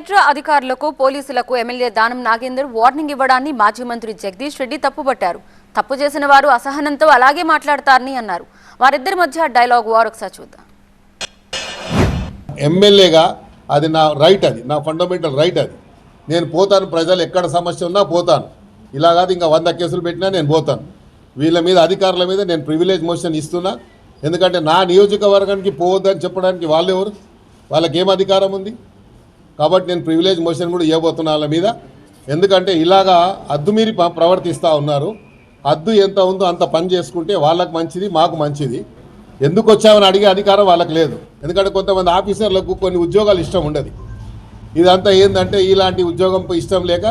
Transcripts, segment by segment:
Metro అధికారులకు పోలీసులకు MLA Danam Nagender warning ఇవ్వడాన్ని మాజీ మంత్రి జగదీష్ రెడ్డి తప్పుపట్టారు. తప్పు చేసిన వారు అసహనంతో అలాగే మాట్లాడతారని అన్నారు. వారిద్దరి మధ్య డైలాగ్ వార్ ఒకసారి చూద్దాం. ఎమ్మెల్యేగా అది నా రైట్, అది నా ఫండమెంటల్ రైట్. అది నేను పోతాను, ప్రజలు ఎక్కడ సమస్య ఉన్నా పోతాను. ఇలా కాదు ఇంకా 100 కేసులు పెట్టినా నేను పోతాను. వీళ్ళ మీద అధికారుల మీద నేను ప్రివిలేజ్ మోషన్ ఇస్తున్నా. ఎందుకంటే నా నియోజకవర్గానికి పోవద్దని చెప్పడానికి వాళ్ళు ఎవరు? వాళ్ళకి ఏం అధికారం ఉంది? కాబట్టి నేను ప్రివిలేజ్ మోషన్ కూడా ఇవ్వబోతున్నా వాళ్ళ మీద. ఎందుకంటే ఇలాగా అద్దుమీరి ప్రవర్తిస్తూ ఉన్నారు. అద్దు ఎంత ఉందో అంత పని చేసుకుంటే వాళ్ళకు మంచిది, మాకు మంచిది. ఎందుకు వచ్చామని అడిగే అధికారం వాళ్ళకి లేదు. ఎందుకంటే కొంతమంది ఆఫీసర్లకు కొన్ని ఉద్యోగాలు ఇష్టం ఉండదు. ఇదంతా ఏంటంటే ఇలాంటి ఉద్యోగం ఇష్టం లేక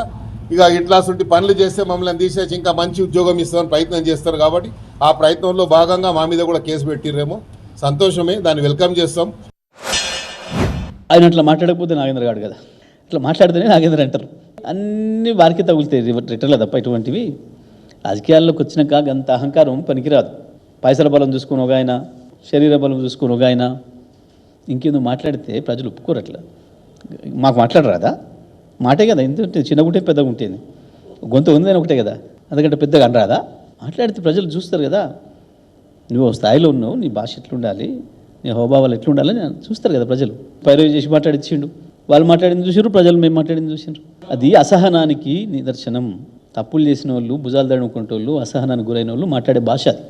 ఇక ఇట్లాంటి పనులు చేస్తే మమ్మల్ని తీసేసి ఇంకా మంచి ఉద్యోగం ఇస్తామని ప్రయత్నం చేస్తారు. కాబట్టి ఆ ప్రయత్నంలో భాగంగా మా మీద కూడా కేసు పెట్టిర్రేమో, సంతోషమే, దాన్ని వెల్కమ్ చేస్తాం. ఆయన అట్లా మాట్లాడకపోతే నాగేంద్ర గారు కదా, ఇట్లా మాట్లాడితేనే నాగేంద్ర అంటారు. అన్నీ వారికి తగులుతాయి రిటర్న్లో తప్ప. ఇటువంటివి రాజకీయాల్లోకి వచ్చినాక అంత అహంకారం పనికిరాదు. పైసల బలం చూసుకుని ఒక ఆయన, శరీర బలం చూసుకుని ఒక ఆయన, ఇంకేందో మాట్లాడితే ప్రజలు ఒప్పుకోరు. అట్లా మాకు మాట్లాడరాదా? మాటే కదా, ఇంత చిన్నగుంటే పెద్దగా ఉంటుంది. గొంతు ఉందని ఒకటే కదా, అందుకంటే పెద్దగా అనరాదా? మాట్లాడితే ప్రజలు చూస్తారు కదా, నువ్వు స్థాయిలో ఉన్నావు, నీ భాష ఎట్లుండాలి, నీ హోబావాలు ఎట్లుండాలని చూస్తారు కదా ప్రజలు. పైరవి చేసి మాట్లాడిచ్చిండు, వాళ్ళు మాట్లాడింది చూసారు, ప్రజలు మేము మాట్లాడింది చూసారు. అది అసహనానికి నిదర్శనం. తప్పులు చేసిన వాళ్ళు, భుజాలు తడుముకుంటే వాళ్ళు, అసహనానికి గురైన వాళ్ళు మాట్లాడే భాష అది.